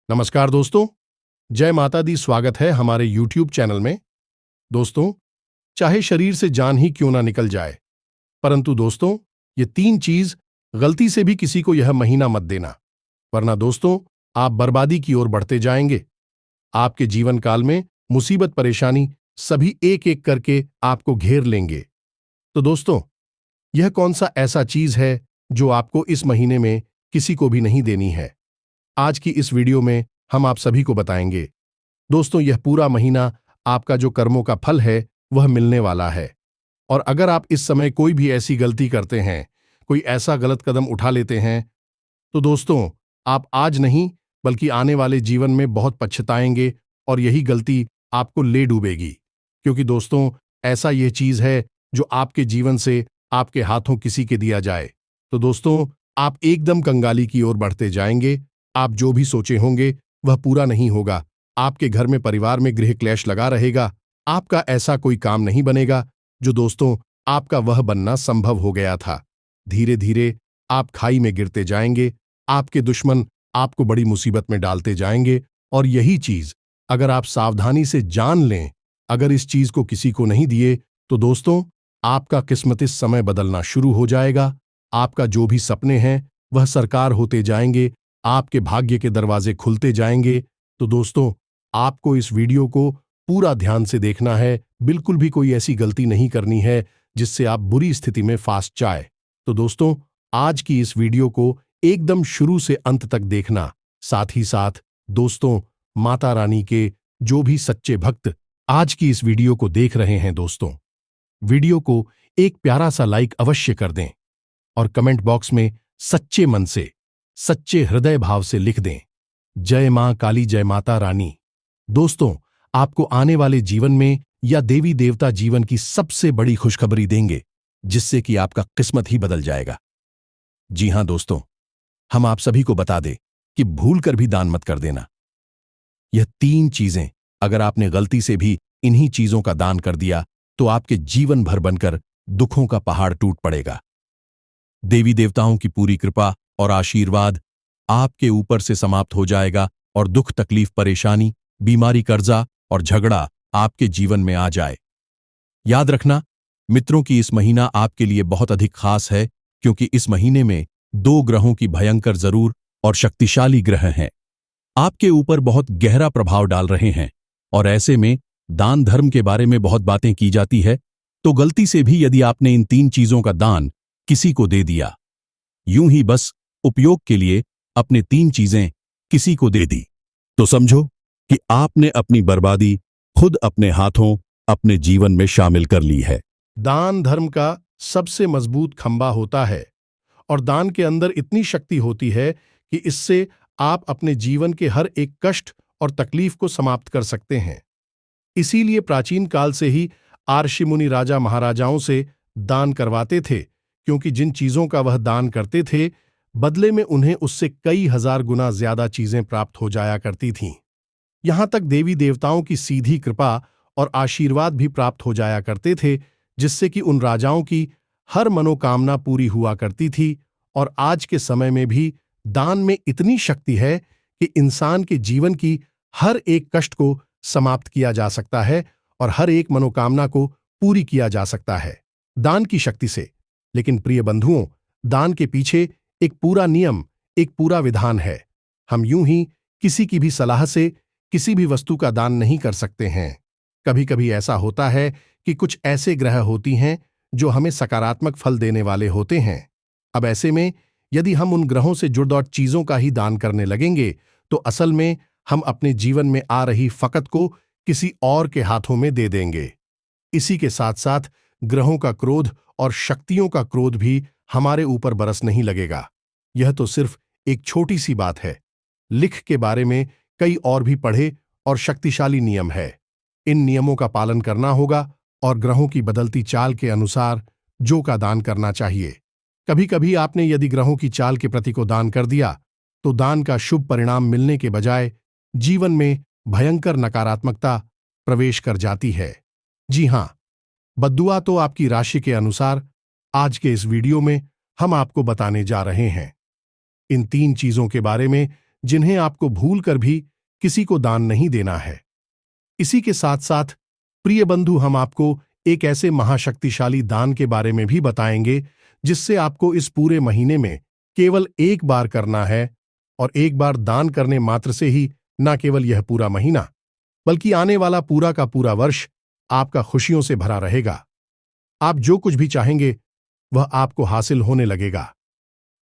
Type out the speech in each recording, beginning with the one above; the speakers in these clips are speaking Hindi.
नमस्कार दोस्तों। जय माता दी। स्वागत है हमारे YouTube चैनल में। दोस्तों, चाहे शरीर से जान ही क्यों ना निकल जाए, परंतु दोस्तों, ये 3 चीज गलती से भी किसी को यह महीना मत देना, वरना दोस्तों आप बर्बादी की ओर बढ़ते जाएंगे। आपके जीवन काल में मुसीबत परेशानी सभी एक एक करके आपको घेर लेंगे। तो दोस्तों, यह कौन सा ऐसा चीज है जो आपको इस महीने में किसी को भी नहीं देनी है? आज की इस वीडियो में हम आप सभी को बताएंगे। दोस्तों, यह पूरा महीना आपका जो कर्मों का फल है वह मिलने वाला है। और अगर आप इस समय कोई भी ऐसी गलती करते हैं, कोई ऐसा गलत कदम उठा लेते हैं, तो दोस्तों आप आज नहीं बल्कि आने वाले जीवन में बहुत पछताएंगे और यही गलती आपको ले डूबेगी। क्योंकि दोस्तों ऐसा यह चीज है जो आपके जीवन से आपके हाथों किसी के दिया जाए तो दोस्तों आप एकदम कंगाली की ओर बढ़ते जाएंगे। आप जो भी सोचे होंगे वह पूरा नहीं होगा। आपके घर में परिवार में गृह क्लेश लगा रहेगा। आपका ऐसा कोई काम नहीं बनेगा जो दोस्तों आपका वह बनना संभव हो गया था। धीरे धीरे आप खाई में गिरते जाएंगे। आपके दुश्मन आपको बड़ी मुसीबत में डालते जाएंगे। और यही चीज अगर आप सावधानी से जान लें, अगर इस चीज को किसी को नहीं दिए, तो दोस्तों आपका किस्मत इस समय बदलना शुरू हो जाएगा। आपका जो भी सपने हैं वह साकार होते जाएंगे। आपके भाग्य के दरवाजे खुलते जाएंगे। तो दोस्तों आपको इस वीडियो को पूरा ध्यान से देखना है। बिल्कुल भी कोई ऐसी गलती नहीं करनी है जिससे आप बुरी स्थिति में फंस जाए। तो दोस्तों आज की इस वीडियो को एकदम शुरू से अंत तक देखना। साथ ही साथ दोस्तों माता रानी के जो भी सच्चे भक्त आज की इस वीडियो को देख रहे हैं, दोस्तों वीडियो को एक प्यारा सा लाइक अवश्य कर दें और कमेंट बॉक्स में सच्चे मन से, सच्चे हृदय भाव से लिख दें, जय मां काली, जय माता रानी। दोस्तों आपको आने वाले जीवन में या देवी देवता जीवन की सबसे बड़ी खुशखबरी देंगे, जिससे कि आपका किस्मत ही बदल जाएगा। जी हां दोस्तों, हम आप सभी को बता दें कि भूल कर भी दान मत कर देना। यह 3 चीजें अगर आपने गलती से भी इन्हीं चीजों का दान कर दिया तो आपके जीवन भर बनकर दुखों का पहाड़ टूट पड़ेगा। देवी देवताओं की पूरी कृपा और आशीर्वाद आपके ऊपर से समाप्त हो जाएगा और दुख तकलीफ परेशानी बीमारी कर्जा और झगड़ा आपके जीवन में आ जाए। याद रखना मित्रों कि इस महीना आपके लिए बहुत अधिक खास है, क्योंकि इस महीने में 2 ग्रहों की भयंकर जरूर और शक्तिशाली ग्रह हैं आपके ऊपर बहुत गहरा प्रभाव डाल रहे हैं। और ऐसे में दान धर्म के बारे में बहुत बातें की जाती है, तो गलती से भी यदि आपने इन 3 चीजों का दान किसी को दे दिया, यूं ही बस उपयोग के लिए अपने 3 चीजें किसी को दे दी, तो समझो कि आपने अपनी बर्बादी खुद अपने हाथों अपने जीवन में शामिल कर ली है। दान धर्म का सबसे मजबूत खंबा होता है और दान के अंदर इतनी शक्ति होती है कि इससे आप अपने जीवन के हर एक कष्ट और तकलीफ को समाप्त कर सकते हैं। इसीलिए प्राचीन काल से ही ऋषि मुनि राजा महाराजाओं से दान करवाते थे, क्योंकि जिन चीजों का वह दान करते थे बदले में उन्हें उससे कई हजार गुना ज्यादा चीजें प्राप्त हो जाया करती थीं। यहां तक देवी देवताओं की सीधी कृपा और आशीर्वाद भी प्राप्त हो जाया करते थे, जिससे कि उन राजाओं की हर मनोकामना पूरी हुआ करती थी। और आज के समय में भी दान में इतनी शक्ति है कि इंसान के जीवन की हर एक कष्ट को समाप्त किया जा सकता है और हर एक मनोकामना को पूरी किया जा सकता है दान की शक्ति से। लेकिन प्रिय बंधुओं, दान के पीछे एक पूरा नियम, एक पूरा विधान है। हम यूं ही किसी की भी सलाह से किसी भी वस्तु का दान नहीं कर सकते हैं। कभी कभी ऐसा होता है कि कुछ ऐसे ग्रह होती हैं जो हमें सकारात्मक फल देने वाले होते हैं। अब ऐसे में यदि हम उन ग्रहों से जुड़ चीजों का ही दान करने लगेंगे तो असल में हम अपने जीवन में आ रही फकत को किसी और के हाथों में दे देंगे। इसी के साथ साथ ग्रहों का क्रोध और शक्तियों का क्रोध भी हमारे ऊपर बरस नहीं लगेगा। यह तो सिर्फ एक छोटी सी बात है। लिख के बारे में कई और भी पढ़े और शक्तिशाली नियम है। इन नियमों का पालन करना होगा और ग्रहों की बदलती चाल के अनुसार जो का दान करना चाहिए। कभी कभी आपने यदि ग्रहों की चाल के प्रति को दान कर दिया तो दान का शुभ परिणाम मिलने के बजाय जीवन में भयंकर नकारात्मकता प्रवेश कर जाती है। जी हां, बद्दुआ तो आपकी राशि के अनुसार आज के इस वीडियो में हम आपको बताने जा रहे हैं। इन 3 चीजों के बारे में जिन्हें आपको भूल कर भी किसी को दान नहीं देना है। इसी के साथ साथ प्रिय बंधु, हम आपको एक ऐसे महाशक्तिशाली दान के बारे में भी बताएंगे जिससे आपको इस पूरे महीने में केवल एक बार करना है। और एक बार दान करने मात्र से ही न केवल यह पूरा महीना, बल्कि आने वाला पूरा का पूरा वर्ष आपका खुशियों से भरा रहेगा। आप जो कुछ भी चाहेंगे वह आपको हासिल होने लगेगा।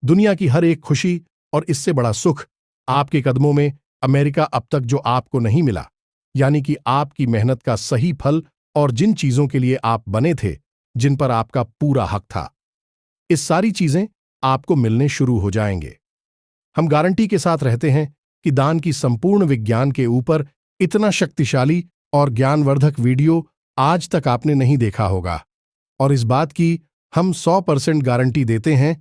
दुनिया की हर एक खुशी और इससे बड़ा सुख आपके कदमों में अमेरिका अब तक जो आपको नहीं मिला, यानी कि आपकी मेहनत का सही फल और जिन चीजों के लिए आप बने थे, जिन पर आपका पूरा हक था, इस सारी चीजें आपको मिलने शुरू हो जाएंगे। हम गारंटी के साथ रहते हैं कि दान की संपूर्ण विज्ञान के ऊपर इतना शक्तिशाली और ज्ञानवर्धक वीडियो आज तक आपने नहीं देखा होगा। और इस बात की हम 100% गारंटी देते हैं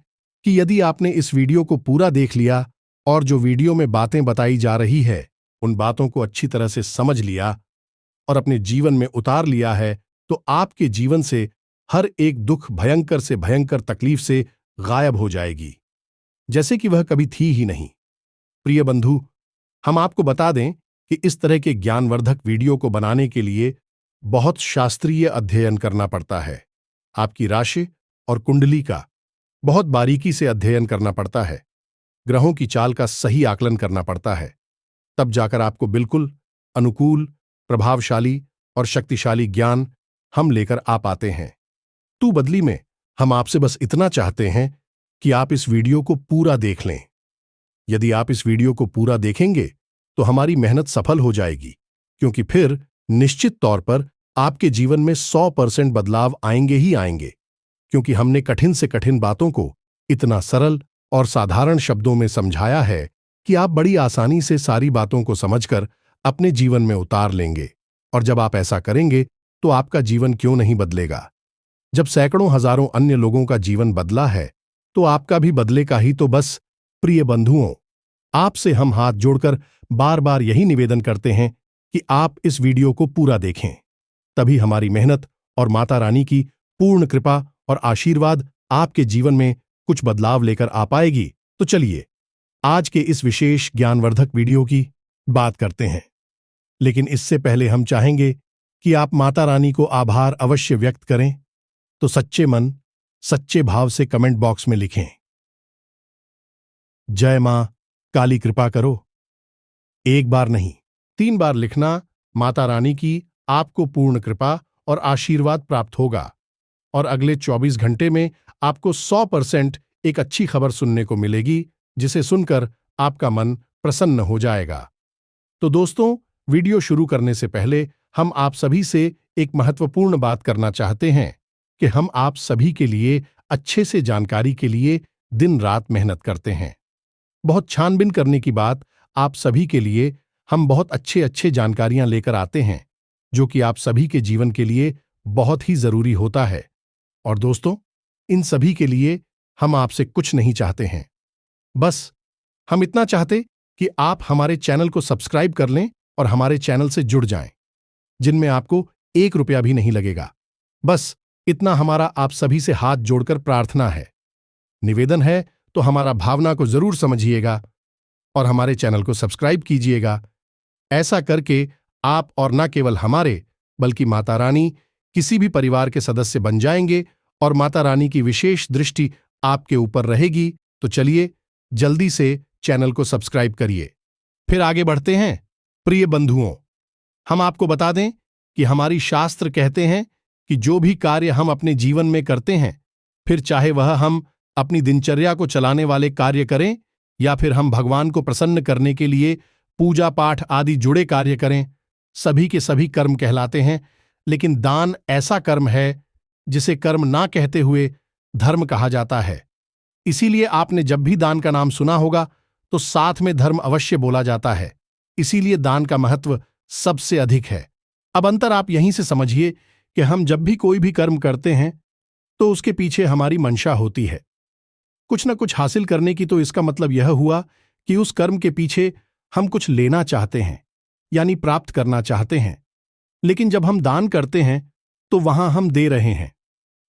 कि यदि आपने इस वीडियो को पूरा देख लिया और जो वीडियो में बातें बताई जा रही है उन बातों को अच्छी तरह से समझ लिया और अपने जीवन में उतार लिया है, तो आपके जीवन से हर एक दुख, भयंकर से भयंकर तकलीफ से गायब हो जाएगी, जैसे कि वह कभी थी ही नहीं। प्रिय बंधु, हम आपको बता दें कि इस तरह के ज्ञानवर्धक वीडियो को बनाने के लिए बहुत शास्त्रीय अध्ययन करना पड़ता है। आपकी राशि और कुंडली का बहुत बारीकी से अध्ययन करना पड़ता है। ग्रहों की चाल का सही आकलन करना पड़ता है। तब जाकर आपको बिल्कुल अनुकूल, प्रभावशाली और शक्तिशाली ज्ञान हम लेकर आ पाते हैं। तो बदली में हम आपसे बस इतना चाहते हैं कि आप इस वीडियो को पूरा देख लें। यदि आप इस वीडियो को पूरा देखेंगे तो हमारी मेहनत सफल हो जाएगी, क्योंकि फिर निश्चित तौर पर आपके जीवन में 100% बदलाव आएंगे ही आएंगे, क्योंकि हमने कठिन से कठिन बातों को इतना सरल और साधारण शब्दों में समझाया है कि आप बड़ी आसानी से सारी बातों को समझकर अपने जीवन में उतार लेंगे। और जब आप ऐसा करेंगे तो आपका जीवन क्यों नहीं बदलेगा। जब सैकड़ों हजारों अन्य लोगों का जीवन बदला है तो आपका भी बदलेगा ही। तो बस प्रिय बंधुओं, आपसे हम हाथ जोड़कर बार बार यही निवेदन करते हैं कि आप इस वीडियो को पूरा देखें। तभी हमारी मेहनत और माता रानी की पूर्ण कृपा और आशीर्वाद आपके जीवन में कुछ बदलाव लेकर आ पाएगी। तो चलिए आज के इस विशेष ज्ञानवर्धक वीडियो की बात करते हैं। लेकिन इससे पहले हम चाहेंगे कि आप माता रानी को आभार अवश्य व्यक्त करें। तो सच्चे मन, सच्चे भाव से कमेंट बॉक्स में लिखें, जय मां काली कृपा करो। एक बार नहीं, 3 बार लिखना। माता रानी की आपको पूर्ण कृपा और आशीर्वाद प्राप्त होगा और अगले 24 घंटे में आपको 100% एक अच्छी खबर सुनने को मिलेगी, जिसे सुनकर आपका मन प्रसन्न हो जाएगा। तो दोस्तों, वीडियो शुरू करने से पहले हम आप सभी से एक महत्वपूर्ण बात करना चाहते हैं कि हम आप सभी के लिए अच्छे से जानकारी के लिए दिन रात मेहनत करते हैं। बहुत छानबीन करने की बात आप सभी के लिए हम बहुत अच्छे जानकारियां लेकर आते हैं, जो कि आप सभी के जीवन के लिए बहुत ही जरूरी होता है। और दोस्तों, इन सभी के लिए हम आपसे कुछ नहीं चाहते हैं, बस हम इतना चाहते कि आप हमारे चैनल को सब्सक्राइब कर लें और हमारे चैनल से जुड़ जाएं, जिनमें आपको 1 रुपया भी नहीं लगेगा। बस इतना हमारा आप सभी से हाथ जोड़कर प्रार्थना है, निवेदन है। तो हमारा भावना को जरूर समझिएगा और हमारे चैनल को सब्सक्राइब कीजिएगा। ऐसा करके आप और न केवल हमारे बल्कि माता रानी किसी भी परिवार के सदस्य बन जाएंगे और माता रानी की विशेष दृष्टि आपके ऊपर रहेगी। तो चलिए जल्दी से चैनल को सब्सक्राइब करिए। फिर आगे बढ़ते हैं। प्रिय बंधुओं, हम आपको बता दें कि हमारी शास्त्र कहते हैं कि जो भी कार्य हम अपने जीवन में करते हैं, फिर चाहे वह हम अपनी दिनचर्या को चलाने वाले कार्य करें या फिर हम भगवान को प्रसन्न करने के लिए पूजा पाठ आदि जुड़े कार्य करें, सभी के सभी कर्म कहलाते हैं। लेकिन दान ऐसा कर्म है जिसे कर्म ना कहते हुए धर्म कहा जाता है। इसीलिए आपने जब भी दान का नाम सुना होगा तो साथ में धर्म अवश्य बोला जाता है। इसीलिए दान का महत्व सबसे अधिक है। अब अंतर आप यहीं से समझिए कि हम जब भी कोई भी कर्म करते हैं तो उसके पीछे हमारी मंशा होती है, कुछ न कुछ हासिल करने की। तो इसका मतलब यह हुआ कि उस कर्म के पीछे हम कुछ लेना चाहते हैं, यानी प्राप्त करना चाहते हैं। लेकिन जब हम दान करते हैं तो वहां हम दे रहे हैं,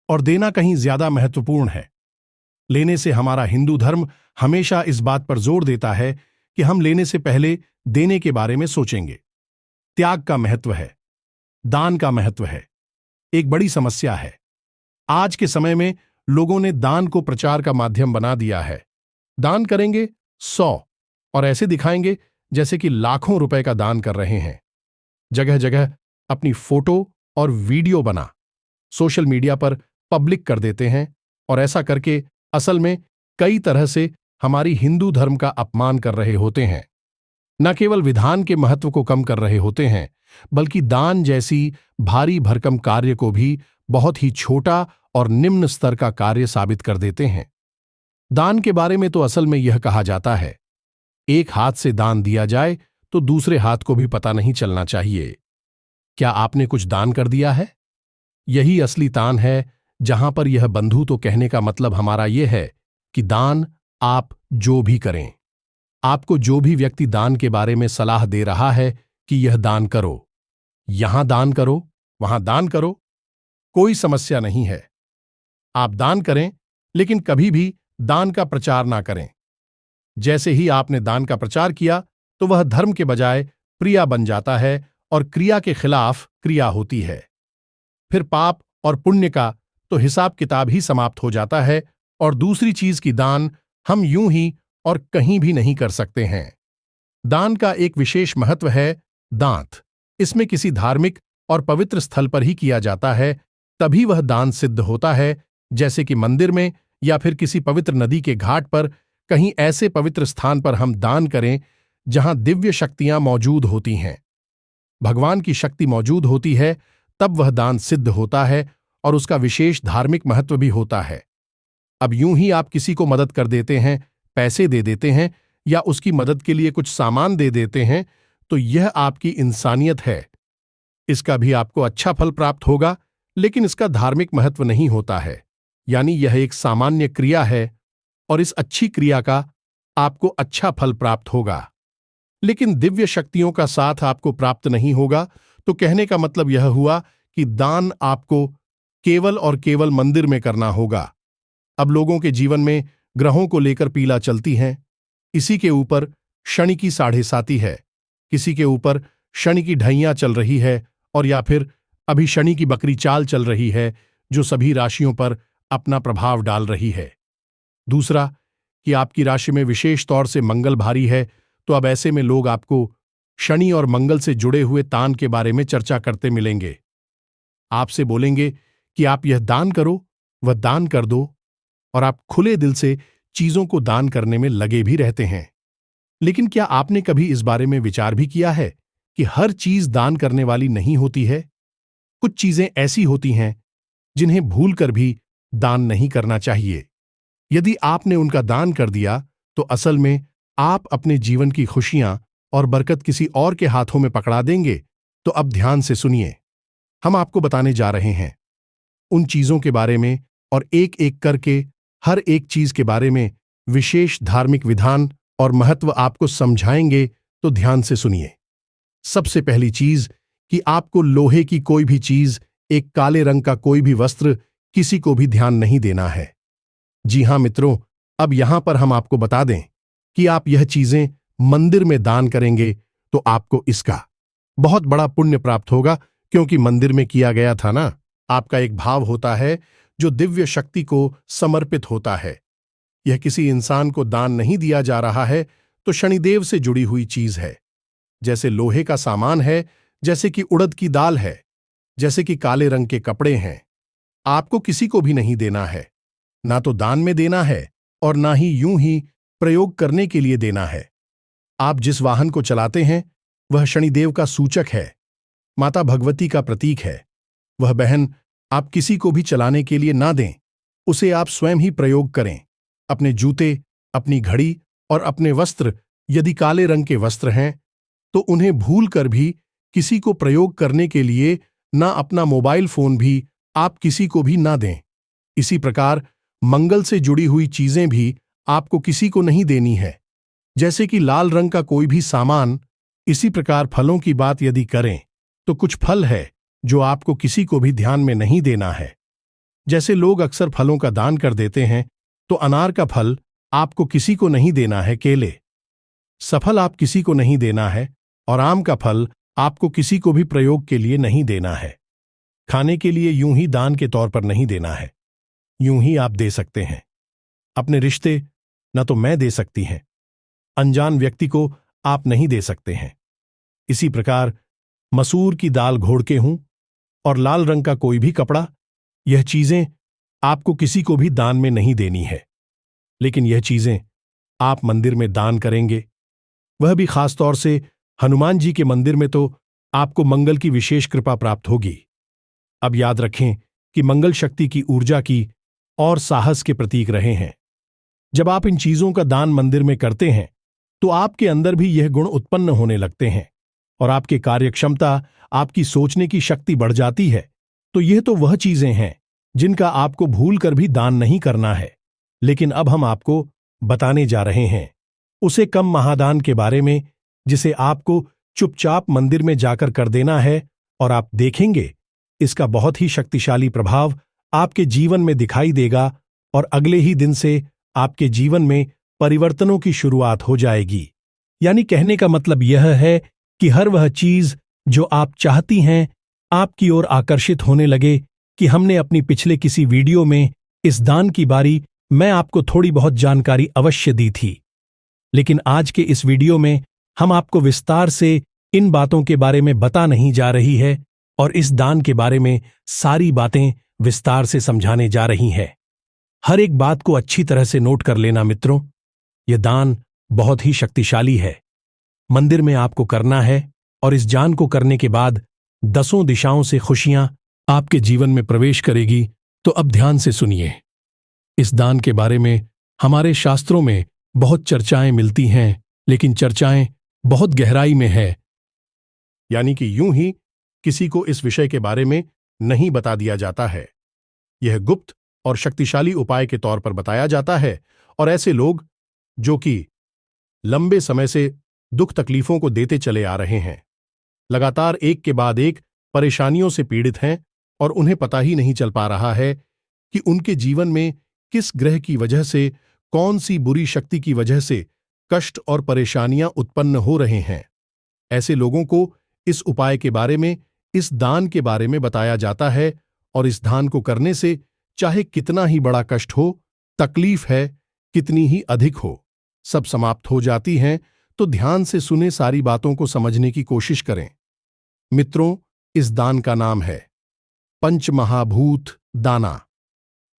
और देना कहीं ज्यादा महत्वपूर्ण है। लेने से हमारा हिंदू धर्म हमेशा इस बात पर जोर देता है कि हम लेने से पहले देने के बारे में सोचेंगे। त्याग का महत्व है, दान का महत्व है। एक बड़ी समस्या है, आज के समय में लोगों ने दान को प्रचार का माध्यम बना दिया है। दान करेंगे 100 और ऐसे दिखाएंगे जैसे कि लाखों रुपए का दान कर रहे हैं। जगह जगह अपनी फोटो और वीडियो बना सोशल मीडिया पर पब्लिक कर देते हैं और ऐसा करके असल में कई तरह से हमारी हिंदू धर्म का अपमान कर रहे होते हैं। न केवल विधान के महत्व को कम कर रहे होते हैं, बल्कि दान जैसी भारी भरकम कार्य को भी बहुत ही छोटा और निम्न स्तर का कार्य साबित कर देते हैं। दान के बारे में तो असल में यह कहा जाता है, एक हाथ से दान दिया जाए तो दूसरे हाथ को भी पता नहीं चलना चाहिए। क्या आपने कुछ दान कर दिया है? यही असली दान है, जहां पर यह बंधु तो कहने का मतलब हमारा यह है कि दान आप जो भी करें, आपको जो भी व्यक्ति दान के बारे में सलाह दे रहा है कि यह दान करो, यहां दान करो, वहां दान करो, कोई समस्या नहीं है। आप दान करें, लेकिन कभी भी दान का प्रचार ना करें। जैसे ही आपने दान का प्रचार किया तो वह धर्म के बजाय प्रिया बन जाता है और क्रिया के खिलाफ क्रिया होती है। फिर पाप और पुण्य का तो हिसाब किताब ही समाप्त हो जाता है। और दूसरी चीज की दान हम यूं ही और कहीं भी नहीं कर सकते हैं। दान का एक विशेष महत्व है, दांत। इसमें किसी धार्मिक और पवित्र स्थल पर ही किया जाता है, तभी वह दान सिद्ध होता है। जैसे कि मंदिर में या फिर किसी पवित्र नदी के घाट पर, कहीं ऐसे पवित्र स्थान पर हम दान करें जहां दिव्य शक्तियां मौजूद होती हैं, भगवान की शक्ति मौजूद होती है, तब वह दान सिद्ध होता है और उसका विशेष धार्मिक महत्व भी होता है। अब यूं ही आप किसी को मदद कर देते हैं, पैसे दे देते हैं या उसकी मदद के लिए कुछ सामान दे देते हैं, तो यह आपकी इंसानियत है। इसका भी आपको अच्छा फल प्राप्त होगा, लेकिन इसका धार्मिक महत्व नहीं होता है। यानी यह एक सामान्य क्रिया है और इस अच्छी क्रिया का आपको अच्छा फल प्राप्त होगा, लेकिन दिव्य शक्तियों का साथ आपको प्राप्त नहीं होगा। तो कहने का मतलब यह हुआ कि दान आपको केवल और केवल मंदिर में करना होगा। अब लोगों के जीवन में ग्रहों को लेकर पीला चलती हैं। इसी के ऊपर शनि की 7.5 है, किसी के ऊपर शनि की ढैया चल रही है, और या फिर अभी शनि की बकरी चाल चल रही है, जो सभी राशियों पर अपना प्रभाव डाल रही है। दूसरा कि आपकी राशि में विशेष तौर से मंगल भारी है, तो अब ऐसे में लोग आपको शनि और मंगल से जुड़े हुए तान के बारे में चर्चा करते मिलेंगे। आपसे बोलेंगे कि आप यह दान करो, वह दान कर दो, और आप खुले दिल से चीजों को दान करने में लगे भी रहते हैं। लेकिन क्या आपने कभी इस बारे में विचार भी किया है कि हर चीज दान करने वाली नहीं होती है? कुछ चीजें ऐसी होती हैं जिन्हें भूलकर भी दान नहीं करना चाहिए। यदि आपने उनका दान कर दिया तो असल में आप अपने जीवन की खुशियां और बरकत किसी और के हाथों में पकड़ा देंगे। तो अब ध्यान से सुनिए, हम आपको बताने जा रहे हैं उन चीजों के बारे में, और एक एक करके हर एक चीज के बारे में विशेष धार्मिक विधान और महत्व आपको समझाएंगे। तो ध्यान से सुनिए। सबसे पहली चीज कि आपको लोहे की कोई भी चीज, एक काले रंग का कोई भी वस्त्र किसी को भी ध्यान नहीं देना है। जी हां मित्रों, अब यहां पर हम आपको बता दें कि आप यह चीजें मंदिर में दान करेंगे तो आपको इसका बहुत बड़ा पुण्य प्राप्त होगा, क्योंकि मंदिर में किया गया था ना। आपका एक भाव होता है जो दिव्य शक्ति को समर्पित होता है। यह किसी इंसान को दान नहीं दिया जा रहा है, तो शनिदेव से जुड़ी हुई चीज है। जैसे लोहे का सामान है, जैसे कि उड़द की दाल है, जैसे कि काले रंग के कपड़े हैं। आपको किसी को भी नहीं देना है, ना तो दान में देना है और ना ही यूं ही प्रयोग करने के लिए देना है। आप जिस वाहन को चलाते हैं वह शनिदेव का सूचक है, माता भगवती का प्रतीक है। वह बहन आप किसी को भी चलाने के लिए ना दें, उसे आप स्वयं ही प्रयोग करें। अपने जूते, अपनी घड़ी और अपने वस्त्र यदि काले रंग के वस्त्र हैं तो उन्हें भूल कर भी किसी को प्रयोग करने के लिए ना, अपना मोबाइल फोन भी आप किसी को भी ना दें। इसी प्रकार मंगल से जुड़ी हुई चीजें भी आपको किसी को नहीं देनी है, जैसे कि लाल रंग का कोई भी सामान। इसी प्रकार फलों की बात यदि करें तो कुछ फल है जो आपको किसी को भी ध्यान में नहीं देना है। जैसे लोग अक्सर फलों का दान कर देते हैं, तो अनार का फल आपको किसी को नहीं देना है, केले। सफल आप किसी को नहीं देना है और आम का फल आपको किसी को भी प्रयोग के लिए नहीं देना है। खाने के लिए यूं ही दान के तौर पर नहीं देना है, यूं ही आप दे सकते हैं। अपने रिश्ते न तो मैं दे सकती हैं, अनजान व्यक्ति को आप नहीं दे सकते हैं। इसी प्रकार मसूर की दाल घोड़ के हूं और लाल रंग का कोई भी कपड़ा, यह चीजें आपको किसी को भी दान में नहीं देनी है। लेकिन यह चीजें आप मंदिर में दान करेंगे, वह भी खास तौर से हनुमान जी के मंदिर में, तो आपको मंगल की विशेष कृपा प्राप्त होगी। अब याद रखें कि मंगल शक्ति की ऊर्जा की और साहस के प्रतीक रहे हैं। जब आप इन चीजों का दान मंदिर में करते हैं तो आपके अंदर भी यह गुण उत्पन्न होने लगते हैं और आपकी कार्यक्षमता, आपकी सोचने की शक्ति बढ़ जाती है। तो यह तो वह चीजें हैं जिनका आपको भूल कर भी दान नहीं करना है। लेकिन अब हम आपको बताने जा रहे हैं उसे कम महादान के बारे में, जिसे आपको चुपचाप मंदिर में जाकर कर देना है और आप देखेंगे इसका बहुत ही शक्तिशाली प्रभाव आपके जीवन में दिखाई देगा और अगले ही दिन से आपके जीवन में परिवर्तनों की शुरुआत हो जाएगी। यानी कहने का मतलब यह है कि हर वह चीज जो आप चाहती हैं आपकी ओर आकर्षित होने लगे। कि हमने अपनी पिछले किसी वीडियो में इस दान की बारी मैं आपको थोड़ी बहुत जानकारी अवश्य दी थी, लेकिन आज के इस वीडियो में हम आपको विस्तार से इन बातों के बारे में बता नहीं जा रही है और इस दान के बारे में सारी बातें विस्तार से समझाने जा रही हैं। हर एक बात को अच्छी तरह से नोट कर लेना मित्रों, यह दान बहुत ही शक्तिशाली है। मंदिर में आपको करना है और इस दान को करने के बाद 10 दिशाओं से खुशियां आपके जीवन में प्रवेश करेगी। तो अब ध्यान से सुनिए। इस दान के बारे में हमारे शास्त्रों में बहुत चर्चाएं मिलती हैं, लेकिन चर्चाएं बहुत गहराई में है। यानी कि यूं ही किसी को इस विषय के बारे में नहीं बता दिया जाता है। यह गुप्त और शक्तिशाली उपाय के तौर पर बताया जाता है और ऐसे लोग जो कि लंबे समय से दुख तकलीफों को देते चले आ रहे हैं, लगातार एक के बाद एक परेशानियों से पीड़ित हैं और उन्हें पता ही नहीं चल पा रहा है कि उनके जीवन में किस ग्रह की वजह से, कौन सी बुरी शक्ति की वजह से कष्ट और परेशानियां उत्पन्न हो रहे हैं। ऐसे लोगों को इस उपाय के बारे में, इस दान के बारे में बताया जाता है और इस दान को करने से चाहे कितना ही बड़ा कष्ट हो, तकलीफ है कितनी ही अधिक हो, सब समाप्त हो जाती हैं। तो ध्यान से सुने, सारी बातों को समझने की कोशिश करें। मित्रों, इस दान का नाम है पंचमहाभूत दाना।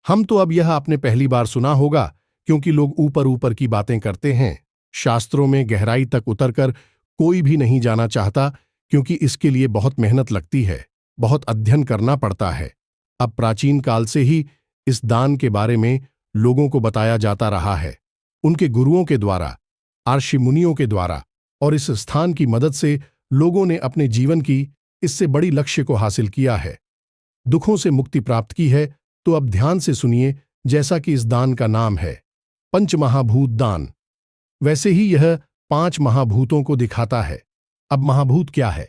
हम तो अब यह आपने पहली बार सुना होगा क्योंकि लोग ऊपर ऊपर की बातें करते हैं। शास्त्रों में गहराई तक उतरकर कोई भी नहीं जाना चाहता क्योंकि इसके लिए बहुत मेहनत लगती है, बहुत अध्ययन करना पड़ता है। अब प्राचीन काल से ही इस दान के बारे में लोगों को बताया जाता रहा है, उनके गुरुओं के द्वारा, ऋषि मुनियों के द्वारा, और इस स्थान की मदद से लोगों ने अपने जीवन की इससे बड़ी लक्ष्य को हासिल किया है, दुखों से मुक्ति प्राप्त की है। तो अब ध्यान से सुनिए, जैसा कि इस दान का नाम है पंचमहाभूत दान, वैसे ही यह 5 महाभूतों को दिखाता है। अब महाभूत क्या है?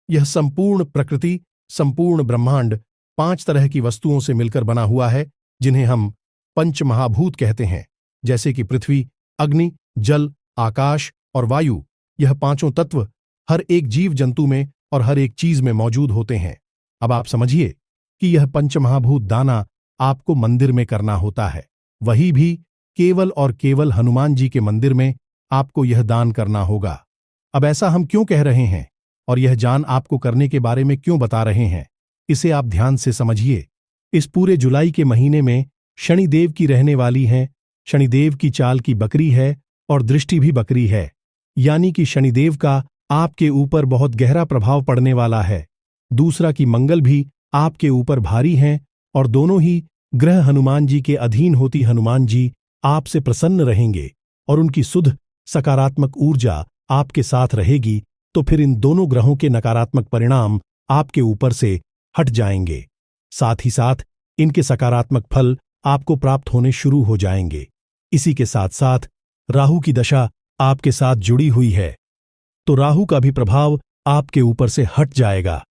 यह संपूर्ण प्रकृति, संपूर्ण ब्रह्मांड 5 तरह की वस्तुओं से मिलकर बना हुआ है जिन्हें हम पंचमहाभूत कहते हैं, जैसे कि पृथ्वी, अग्नि, जल, आकाश और वायु। यह 5 तत्व हर एक जीव जंतु में और हर एक चीज में मौजूद होते हैं। अब आप समझिए कि यह पंचमहाभूत दाना आपको मंदिर में करना होता है, वही भी केवल और केवल हनुमान जी के मंदिर में आपको यह दान करना होगा। अब ऐसा हम क्यों कह रहे हैं और यह दान आपको करने के बारे में क्यों बता रहे हैं, इसे आप ध्यान से समझिए। इस पूरे जुलाई के महीने में शनिदेव की रहने वाली है। शनिदेव की चाल की बकरी है और दृष्टि भी बकरी है, यानी कि शनिदेव का आपके ऊपर बहुत गहरा प्रभाव पड़ने वाला है। दूसरा कि मंगल भी आपके ऊपर भारी हैं और दोनों ही ग्रह हनुमान जी के अधीन होती हनुमान जी आपसे प्रसन्न रहेंगे और उनकी शुद्ध सकारात्मक ऊर्जा आपके साथ रहेगी। तो फिर इन दोनों ग्रहों के नकारात्मक परिणाम आपके ऊपर से हट जाएंगे, साथ ही साथ इनके सकारात्मक फल आपको प्राप्त होने शुरू हो जाएंगे। इसी के साथ साथ राहु की दशा आपके साथ जुड़ी हुई है, तो राहु का भी प्रभाव आपके ऊपर से हट जाएगा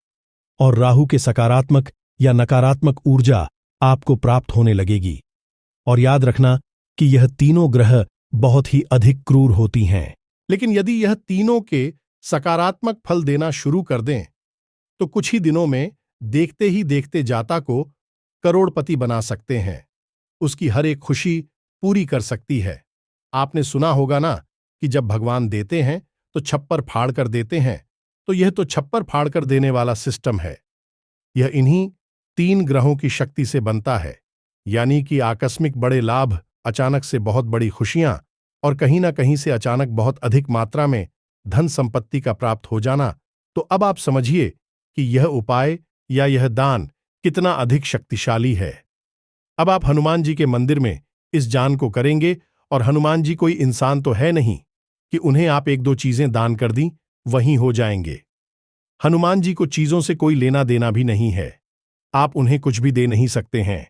और राहु के सकारात्मक या नकारात्मक ऊर्जा आपको प्राप्त होने लगेगी। और याद रखना कि यह तीनों ग्रह बहुत ही अधिक क्रूर होती हैं, लेकिन यदि यह तीनों के सकारात्मक फल देना शुरू कर दें तो कुछ ही दिनों में देखते ही देखते जाता को करोड़पति बना सकते हैं। उसकी हर एक खुशी पूरी कर सकती है। आपने सुना होगा ना कि जब भगवान देते हैं तो छप्पर फाड़ कर देते हैं, तो यह तो छप्पर फाड़ कर देने वाला सिस्टम है। यह इन्हीं 3 ग्रहों की शक्ति से बनता है, यानी कि आकस्मिक बड़े लाभ, अचानक से बहुत बड़ी खुशियां और कहीं ना कहीं से अचानक बहुत अधिक मात्रा में धन संपत्ति का प्राप्त हो जाना। तो अब आप समझिए कि यह उपाय या यह दान कितना अधिक शक्तिशाली है। अब आप हनुमान जी के मंदिर में इस दान को करेंगे, और हनुमान जी कोई इंसान तो है नहीं कि उन्हें आप 1-2 चीजें दान कर दी वहीं हो जाएंगे। हनुमान जी को चीजों से कोई लेना देना भी नहीं है, आप उन्हें कुछ भी दे नहीं सकते हैं,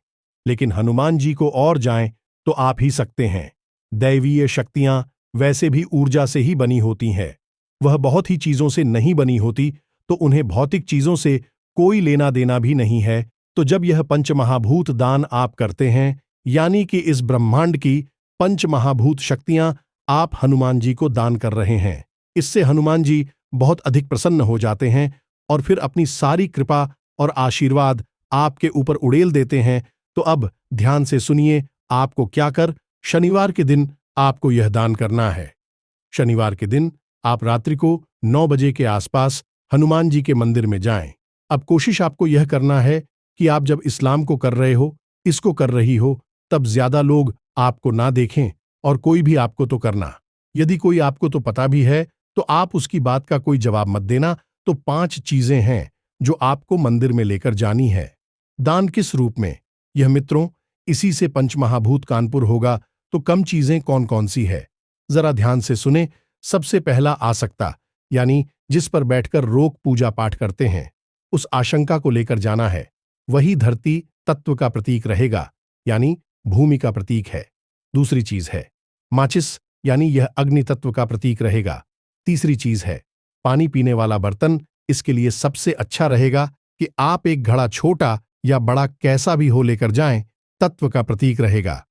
लेकिन हनुमान जी को और जाएं तो आप ही सकते हैं। दैवीय शक्तियां वैसे भी ऊर्जा से ही बनी होती हैं, वह बहुत ही चीजों से नहीं बनी होती, तो उन्हें भौतिक चीजों से कोई लेना देना भी नहीं है। तो जब यह पंचमहाभूत दान आप करते हैं, यानी कि इस ब्रह्मांड की पंचमहाभूत शक्तियां आप हनुमान जी को दान कर रहे हैं, इससे हनुमान जी बहुत अधिक प्रसन्न हो जाते हैं और फिर अपनी सारी कृपा और आशीर्वाद आपके ऊपर उड़ेल देते हैं। तो अब ध्यान से सुनिए आपको क्या कर शनिवार के दिन आपको यह दान करना है। शनिवार के दिन आप रात्रि को 9 बजे के आसपास हनुमान जी के मंदिर में जाएं। अब कोशिश आपको यह करना है कि आप जब इस्लाम को कर रहे हो, इसको कर रही हो, तब ज्यादा लोग आपको ना देखें, और कोई भी आपको तो करना। यदि कोई आपको तो पता भी है तो आप उसकी बात का कोई जवाब मत देना। तो 5 चीजें हैं जो आपको मंदिर में लेकर जानी है। दान किस रूप में? यह मित्रों इसी से पंचमहाभूत कानपुर होगा। तो कम चीजें कौन कौन सी है, जरा ध्यान से सुने। सबसे पहला आसक्ता, यानी जिस पर बैठकर रोक पूजा पाठ करते हैं, उस आशंका को लेकर जाना है। वही धरती तत्व का प्रतीक रहेगा, यानी भूमि का प्रतीक है। दूसरी चीज है माचिस, यानी यह अग्नि तत्व का प्रतीक रहेगा। तीसरी चीज है पानी पीने वाला बर्तन। इसके लिए सबसे अच्छा रहेगा कि आप एक घड़ा छोटा या बड़ा कैसा भी हो लेकर जाएं, तत्व का प्रतीक रहेगा।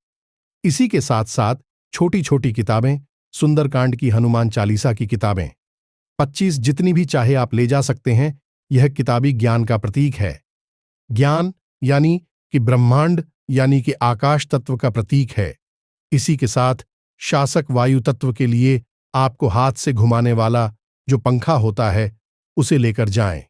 इसी के साथ साथ छोटी छोटी किताबें, सुंदरकांड की, हनुमान चालीसा की किताबें 25 जितनी भी चाहे आप ले जा सकते हैं। यह किताबी ज्ञान का प्रतीक है। ज्ञान यानी कि ब्रह्मांड, यानी कि आकाश तत्व का प्रतीक है। इसी के साथ शासक वायु तत्व के लिए आपको हाथ से घुमाने वाला जो पंखा होता है उसे लेकर जाएं।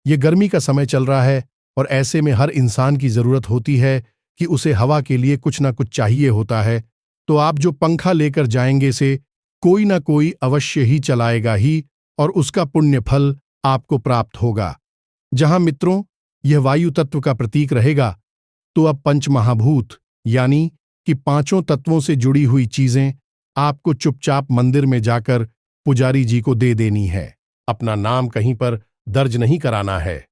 ये गर्मी का समय चल रहा है और ऐसे में हर इंसान की जरूरत होती है कि उसे हवा के लिए कुछ ना कुछ चाहिए होता है। तो आप जो पंखा लेकर जाएंगे से कोई ना कोई अवश्य ही चलाएगा ही, और उसका पुण्य फल आपको प्राप्त होगा। जहां मित्रों यह वायु तत्व का प्रतीक रहेगा, तो अब पंचमहाभूत यानी कि 5 तत्वों से जुड़ी हुई चीजें आपको चुपचाप मंदिर में जाकर पुजारी जी को दे देनी है। अपना नाम कहीं पर दर्ज नहीं कराना है,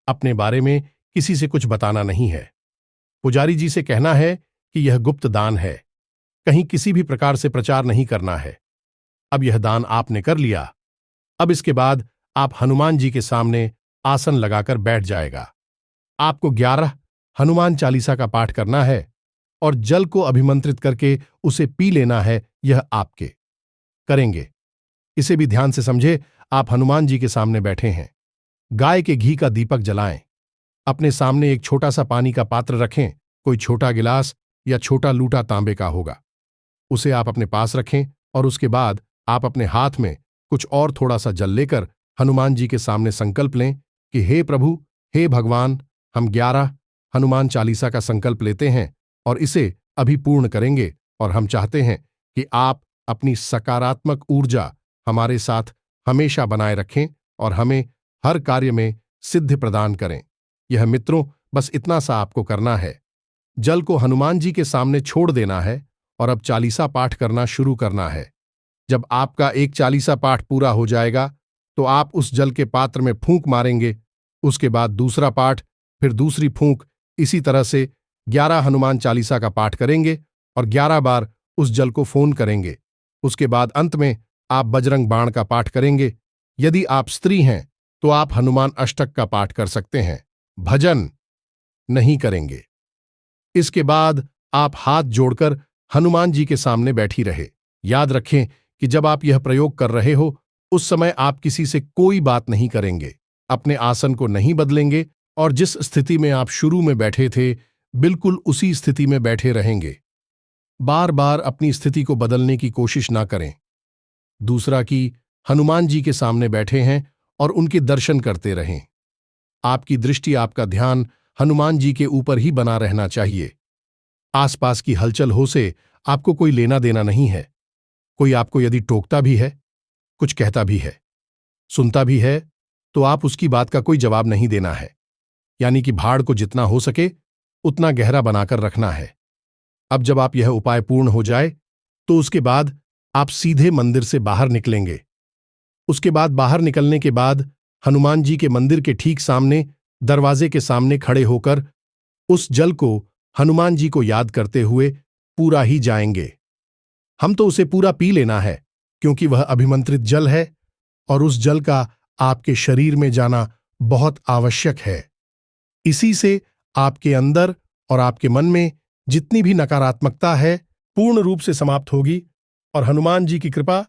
अपने बारे में किसी से कुछ बताना नहीं है। पुजारी जी से कहना है कि यह गुप्त दान है, कहीं किसी भी प्रकार से प्रचार नहीं करना है। अब यह दान आपने कर लिया, अब इसके बाद आप हनुमान जी के सामने आसन लगाकर बैठ जाएगा। आपको 11 हनुमान चालीसा का पाठ करना है और जल को अभिमंत्रित करके उसे पी लेना है। यह आपके करेंगे। इसे भी ध्यान से समझे। आप हनुमान जी के सामने बैठे हैं, गाय के घी का दीपक जलाएं, अपने सामने एक छोटा सा पानी का पात्र रखें, कोई छोटा गिलास या छोटा लूटा तांबे का होगा, उसे आप अपने पास रखें, और उसके बाद आप अपने हाथ में कुछ और थोड़ा सा जल लेकर हनुमान जी के सामने संकल्प लें कि हे प्रभु, हे भगवान, हम 11 हनुमान चालीसा का संकल्प लेते हैं और इसे अभी पूर्ण करेंगे, और हम चाहते हैं कि आप अपनी सकारात्मक ऊर्जा हमारे साथ हमेशा बनाए रखें और हमें हर कार्य में सिद्धि प्रदान करें। यह मित्रों बस इतना सा आपको करना है। जल को हनुमान जी के सामने छोड़ देना है और अब चालीसा पाठ करना शुरू करना है। जब आपका एक चालीसा पाठ पूरा हो जाएगा तो आप उस जल के पात्र में फूंक मारेंगे, उसके बाद दूसरा पाठ, फिर दूसरी फूंक, इसी तरह से 11 हनुमान चालीसा का पाठ करेंगे और 11 बार उस जल को फोन करेंगे। उसके बाद अंत में आप बजरंग बाण का पाठ करेंगे। यदि आप स्त्री हैं तो आप हनुमान अष्टक का पाठ कर सकते हैं, भजन नहीं करेंगे। इसके बाद आप हाथ जोड़कर हनुमान जी के सामने बैठी रहे। याद रखें कि जब आप यह प्रयोग कर रहे हो उस समय आप किसी से कोई बात नहीं करेंगे, अपने आसन को नहीं बदलेंगे और जिस स्थिति में आप शुरू में बैठे थे बिल्कुल उसी स्थिति में बैठे रहेंगे। बार बार अपनी स्थिति को बदलने की कोशिश ना करें। दूसरा कि हनुमान जी के सामने बैठे हैं और उनके दर्शन करते रहें। आपकी दृष्टि, आपका ध्यान हनुमान जी के ऊपर ही बना रहना चाहिए। आसपास की हलचल हो से आपको कोई लेना देना नहीं है। कोई आपको यदि टोकता भी है, कुछ कहता भी है, सुनता भी है, तो आप उसकी बात का कोई जवाब नहीं देना है। यानी कि भाड़ को जितना हो सके उतना गहरा बनाकर रखना है। अब जब आप यह उपाय पूर्ण हो जाए तो उसके बाद आप सीधे मंदिर से बाहर निकलेंगे। उसके बाद बाहर निकलने के बाद हनुमान जी के मंदिर के ठीक सामने दरवाजे के सामने खड़े होकर उस जल को हनुमान जी को याद करते हुए पूरा ही जाएंगे। हम तो उसे पूरा पी लेना है क्योंकि वह अभिमंत्रित जल है और उस जल का आपके शरीर में जाना बहुत आवश्यक है। इसी से आपके अंदर और आपके मन में जितनी भी नकारात्मकता है पूर्ण रूप से समाप्त होगी और हनुमान जी की कृपा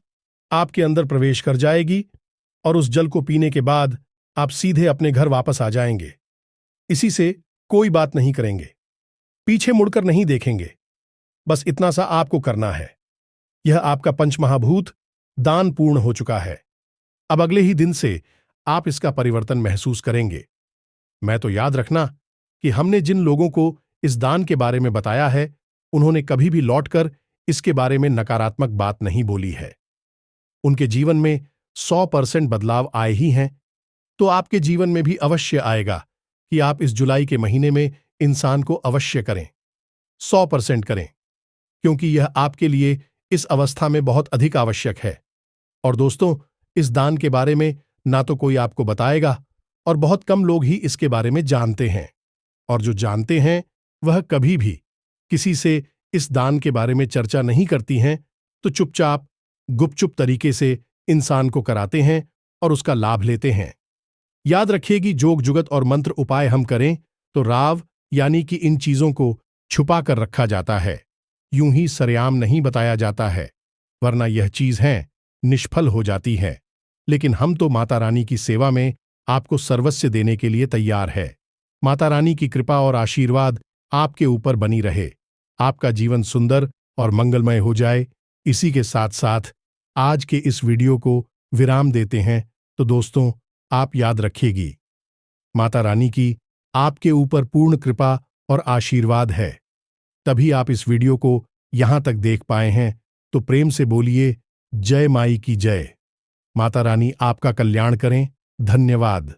आपके अंदर प्रवेश कर जाएगी और उस जल को पीने के बाद आप सीधे अपने घर वापस आ जाएंगे। इसी से कोई बात नहीं करेंगे, पीछे मुड़कर नहीं देखेंगे। बस इतना सा आपको करना है। यह आपका पंचमहाभूत दान पूर्ण हो चुका है। अब अगले ही दिन से आप इसका परिवर्तन महसूस करेंगे। मैं तो याद रखना कि हमने जिन लोगों को इस दान के बारे में बताया है उन्होंने कभी भी लौटकर इसके बारे में नकारात्मक बात नहीं बोली है। उनके जीवन में 100% बदलाव आए ही हैं, तो आपके जीवन में भी अवश्य आएगा कि आप इस जुलाई के महीने में इंसान को अवश्य करें, 100% करें, क्योंकि यह आपके लिए इस अवस्था में बहुत अधिक आवश्यक है। और दोस्तों, इस दान के बारे में ना तो कोई आपको बताएगा और बहुत कम लोग ही इसके बारे में जानते हैं, और जो जानते हैं वह कभी भी किसी से इस दान के बारे में चर्चा नहीं करती हैं, तो चुपचाप गुपचुप तरीके से इंसान को कराते हैं और उसका लाभ लेते हैं। याद रखिए कि जोग जुगत और मंत्र उपाय हम करें तो राव यानी कि इन चीजों को छुपा कर रखा जाता है, यूं ही सरेआम नहीं बताया जाता है, वरना यह चीज है निष्फल हो जाती है। लेकिन हम तो माता रानी की सेवा में आपको सर्वस्व देने के लिए तैयार है। माता रानी की कृपा और आशीर्वाद आपके ऊपर बनी रहे, आपका जीवन सुंदर और मंगलमय हो जाए। इसी के साथ साथ आज के इस वीडियो को विराम देते हैं। तो दोस्तों, आप याद रखिएगी, माता रानी की आपके ऊपर पूर्ण कृपा और आशीर्वाद है, तभी आप इस वीडियो को यहां तक देख पाए हैं। तो प्रेम से बोलिए जय माई की जय। माता रानी आपका कल्याण करें। धन्यवाद।